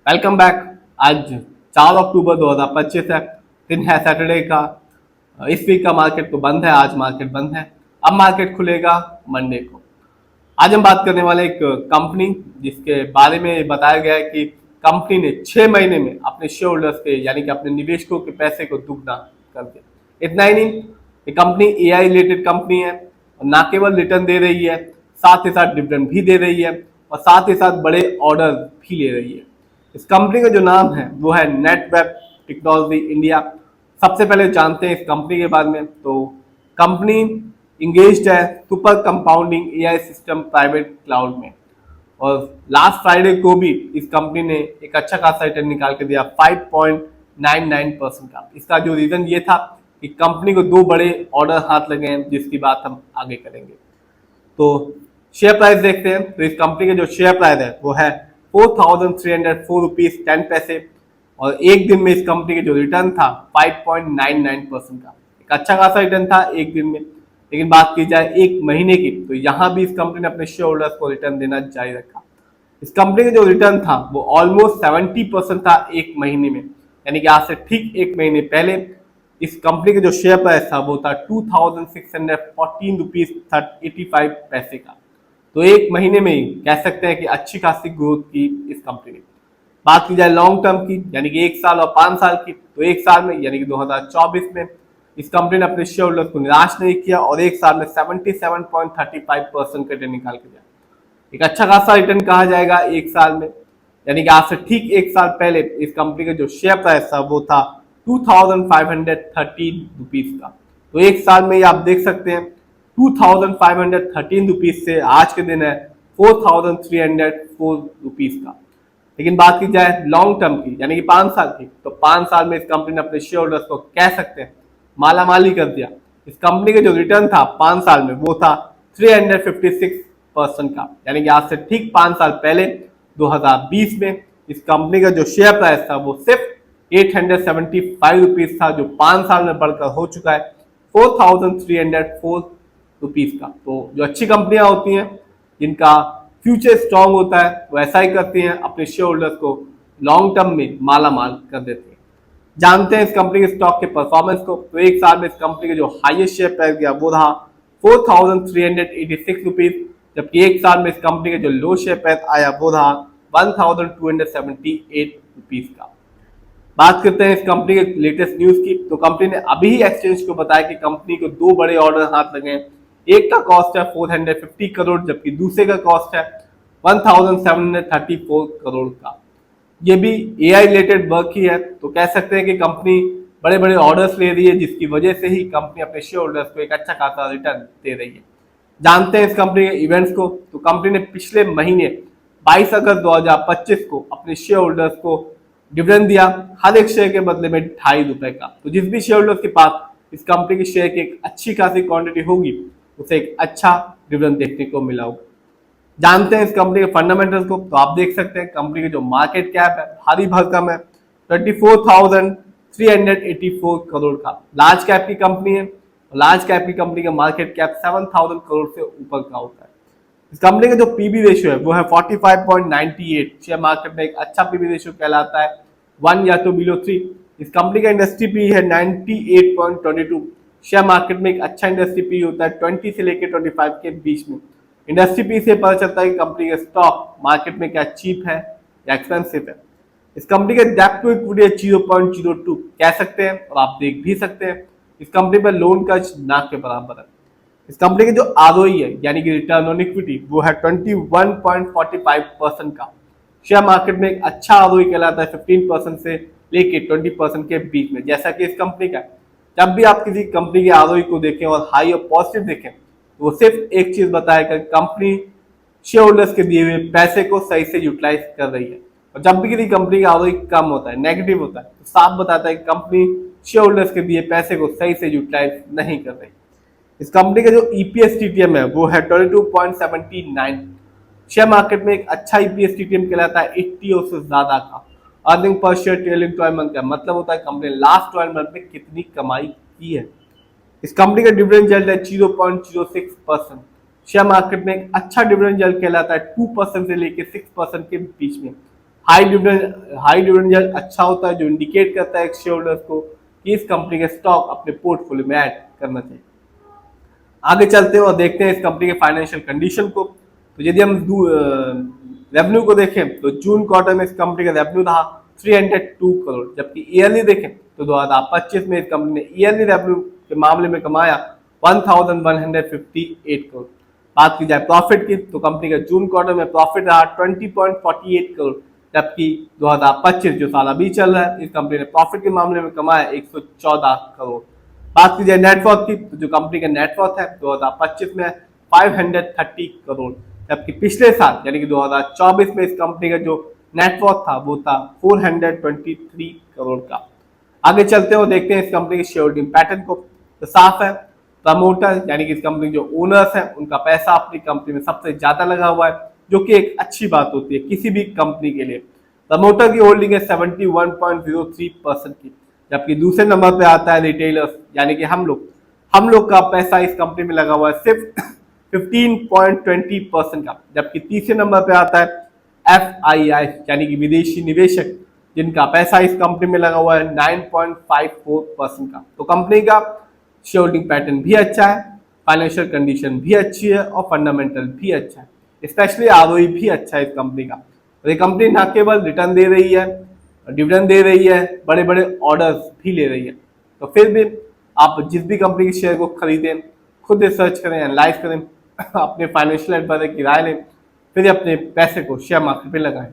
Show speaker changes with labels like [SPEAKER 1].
[SPEAKER 1] Welcome back. आज 4 अक्टूबर 2025 है। दिन है सैटरडे का। इस वीक का मार्केट तो बंद है, आज मार्केट बंद है। अब मार्केट खुलेगा मंडे को। आज हम बात करने वाले एक कंपनी जिसके बारे में बताया गया है कि कंपनी ने 6 महीने में अपने शेयर होल्डर्स के यानी कि अपने निवेशकों के पैसे को दुगना कर दिया। इतना ही नहीं, ये कंपनी एआई रिलेटेड कंपनी है और ना केवल रिटर्न दे रही है, साथ ही साथ डिविडेंड भी दे रही है और साथ ही साथ बड़े ऑर्डर भी ले रही है। इस कंपनी का जो नाम है वो है नेटवेब टेक्नोलॉजी इंडिया। सबसे पहले जानते हैं इस कंपनी के बारे में। तो कंपनी इंगेज्ड है super compounding AI system private cloud में, और लास्ट फ्राइडे को भी इस कंपनी ने एक अच्छा खासा रिटर्न निकाल के दिया 5.99% का। इसका जो रीजन ये था कि कंपनी को 2 बड़े ऑर्डर हाथ लगे हैं, जिसकी बात हम आगे करेंगे। तो शेयर प्राइस देखते हैं। तो इस कंपनी के जो शेयर प्राइस है वो है 4,304 रुपीज 10 पैसे, और एक दिन में इस कंपनी के जो रिटर्न था 5.99% का। एक अच्छा खासा रिटर्न था एक दिन में। लेकिन बात की जाए एक महीने की, तो यहाँ भी इस कंपनी ने अपने शेयर होल्डर्स को रिटर्न देना जारी रखा। इस कंपनी का जो रिटर्न था वो ऑलमोस्ट 70% था एक महीने में, यानी कि आज से ठीक एक महीने पहले इस कंपनी का जो शेयर प्राइस था वो था 2,614 रुपीज 85 पैसे का। तो एक महीने में ही कह सकते हैं कि अच्छी खासी ग्रोथ की इस कंपनी ने। बात की जाए लॉन्ग टर्म की, यानी कि 1 साल और 5 साल की, तो 1 साल में यानी कि 2024 में इस कंपनी ने अपने शेयर होल्डर्स को निराश नहीं किया और 1 साल में 77.35% का रिटर्न निकाल के दिया। एक अच्छा खासा रिटर्न कहा जाएगा 1 साल में, यानी कि आज से ठीक 1 साल पहले इस कंपनी का जो शेयर प्राइस था वो था 2,513 रुपीज का। तो 1 साल में ही आप देख सकते हैं 2,513 रुपीज से आज के दिन है 4,304 रुपीज का। लेकिन बात की जाए लॉन्ग टर्म की, यानी कि 5 साल की, तो 5 साल में इस कंपनी ने अपने शेयर होल्डर्स को कह सकते हैं मालामाली कर दिया। इस कंपनी का जो रिटर्न था 5 साल में वो था 356% का, यानी कि आज से ठीक 5 साल पहले 2020 में इस कंपनी का जो शेयर प्राइस था वो सिर्फ 875 रुपीज था, जो 5 साल में बढ़कर हो चुका है 4,304 रुपीज का। तो जो अच्छी कंपनियां होती हैं जिनका फ्यूचर स्ट्रांग होता है वो ऐसा ही करती हैं, अपने शेयर होल्डर्स को लॉन्ग टर्म में माला माल कर देती हैं। जानते हैं इस कंपनी के स्टॉक के परफॉर्मेंस को। तो 1 साल में इस कंपनी का जो हाईएस्ट शेयर प्राइस गया वो रहा 4,386 रुपीज, जबकि 1 साल में इस कंपनी का जो लो शेयर प्राइस आया वो रहा 1,278 रुपीज का। बात करते हैं इस कंपनी के लेटेस्ट न्यूज की। तो कंपनी ने अभी ही एक्सचेंज को बताया कि कंपनी को 2 बड़े ऑर्डर हाथ लगे हैं। एक का कॉस्ट है 450 करोड़, जबकि दूसरे का कॉस्ट है 1,734 करोड़ का। ये भी एआई रिलेटेड वर्क ही है, तो कह सकते हैं कि कंपनी बड़े बड़े ऑर्डर्स ले रही है, जिसकी वजह से ही कंपनी अपने शेयर होल्डर्स को एक अच्छा खासा रिटर्न दे रही है। जानते हैं इस कंपनी के इवेंट्स को। तो कंपनी ने पिछले महीने 22 अगस्त 2025 को अपने शेयर होल्डर्स को डिविडेंड दिया, हर एक शेयर के बदले में 2.5 रुपए का। तो जिस भी शेयर होल्डर्स के पास इस कंपनी के शेयर की एक अच्छी खासी क्वांटिटी होगी उसे एक अच्छा डिविडेंड देखने को मिला होगा। जानते हैं इस कंपनी के फंडामेंटल्स को। तो आप देख सकते हैं कंपनी की जो मार्केट कैप है भारी भरकम है 24,384 करोड़ का। लार्ज कैप की कंपनी है, लार्ज कैप की कंपनी का मार्केट कैप 7,000 करोड़ से ऊपर का होता है। इस कंपनी का जो पीबी रेशियो है वो है 45.98। शेयर मार्केट में एक अच्छा पीबी रेशियो कहलाता है 1 या तो बिलो 3। इस कंपनी का इंडस्ट्री पी है 98.22। शेयर मार्केट में एक अच्छा इंडस्ट्री पी होता है 20 से लेकर 25 के बीच में। इंडस्ट्री पी से पता चलता है कि कंपनी का स्टॉक मार्केट में क्या चीप है या एक्सपेंसिव है। इस कंपनी का डेप्ट टू इक्विटी 0.02 कह सकते हैं, और आप देख भी सकते हैं इस कंपनी पर लोन का ना के बराबर है। इस कंपनी की जो आरओई है यानी कि रिटर्न ऑन इक्विटी वो है 21.45% का। शेयर मार्केट में एक अच्छा आरओई कहलाता है 15% से लेके 20% के बीच में, जैसा कि इस कंपनी का। जब भी आप किसी कंपनी के आरओई को देखें और हाई और पॉजिटिव देखें तो वो सिर्फ एक चीज बताएगा, कंपनी शेयर होल्डर्स के दिए हुए पैसे को सही से यूटिलाइज कर रही है। और जब भी किसी कंपनी का आरओई कम होता है, नेगेटिव होता है, तो साफ बताता है कि कंपनी शेयर होल्डर्स के दिए पैसे को सही से यूटिलाइज नहीं कर रही। इस कंपनी का जो ईपीएस टीटीएम है वो है 22.79। शेयर मार्केट में एक अच्छा ईपीएस टीटीएम कहलाता है 80 और से ज्यादा का। Earning per share trailing 12 month का मतलब होता है कंपनी ने लास्ट 12 मंथ में कितनी कमाई की है। इस कंपनी का डिविडेंड यील्ड है 0.06%। शेयर मार्केट में एक अच्छा डिविडेंड यील्ड कहलाता है 2% से लेकर 6% के बीच में। हाई डिविडेंड अच्छा होता है, जो इंडिकेट करता है शेयर होल्डर्स को कि इस कंपनी के स्टॉक अपने पोर्टफोलियो में ऐड करना चाहिए। आगे चलते हैं और देखते हैं इस कंपनी के फाइनेंशियल कंडीशन को। तो यदि हम रेवेन्यू को देखें तो जून क्वार्टर में इस कंपनी का रेवेन्यू था 302 करोड़, जबकि ईयरली देखें तो 2025 में इस कंपनी ने ईयरली रेवेन्यू के मामले में कमाया 1158 करोड़। बात की जाए प्रॉफिट की तो कंपनी का जून क्वार्टर में प्रॉफिट रहा 20.48 करोड़, जबकि 2025 जो साल अभी चल रहा है इस कंपनी ने प्रॉफिट के मामले में कमाया 114 करोड़। बात की जाए नेटवर्थ की तो जो कंपनी का नेटवर्थ है 2025 में 530 करोड़, जबकि पिछले साल यानी कि 2024 में इस कंपनी का जो नेटवर्थ था वो था 423 करोड़ का। आगे चलते हैं और देखते हैं इस कंपनी के शेयर होल्डिंग पैटर्न को। तो साफ है, प्रमोटर यानी कि इस कंपनी जो ओनर्स हैं उनका पैसा अपनी कंपनी में सबसे ज्यादा लगा हुआ है, जो कि एक अच्छी बात होती है किसी भी कंपनी के लिए। प्रमोटर की होल्डिंग है 71.03% की, जबकि दूसरे नंबर पे आता है रिटेलर्स यानी कि हम लोग का पैसा इस कंपनी में लगा हुआ है सिर्फ 15.20% का, जबकि तीसरे नंबर पे आता है FII यानी कि विदेशी निवेशक जिनका पैसा इस कंपनी में लगा हुआ है 9.54% का। तो कंपनी का शेयर होल्डिंग पैटर्न भी अच्छा है, फाइनेंशियल कंडीशन भी अच्छी है और फंडामेंटल भी अच्छा है, स्पेशली ROE भी अच्छा है इस कंपनी का। और ये कंपनी न केवल रिटर्न दे रही है, डिविडेंड दे रही है, बड़े बड़े ऑर्डर्स भी ले रही है। तो फिर भी आप जिस भी कंपनी के शेयर को खरीदें खुद रिसर्च करें, एनालाइज करें, अपने फाइनेंशियल एडवाइजर की राय लें, फिर अपने पैसे को शेयर मार्केट पे लगाएं।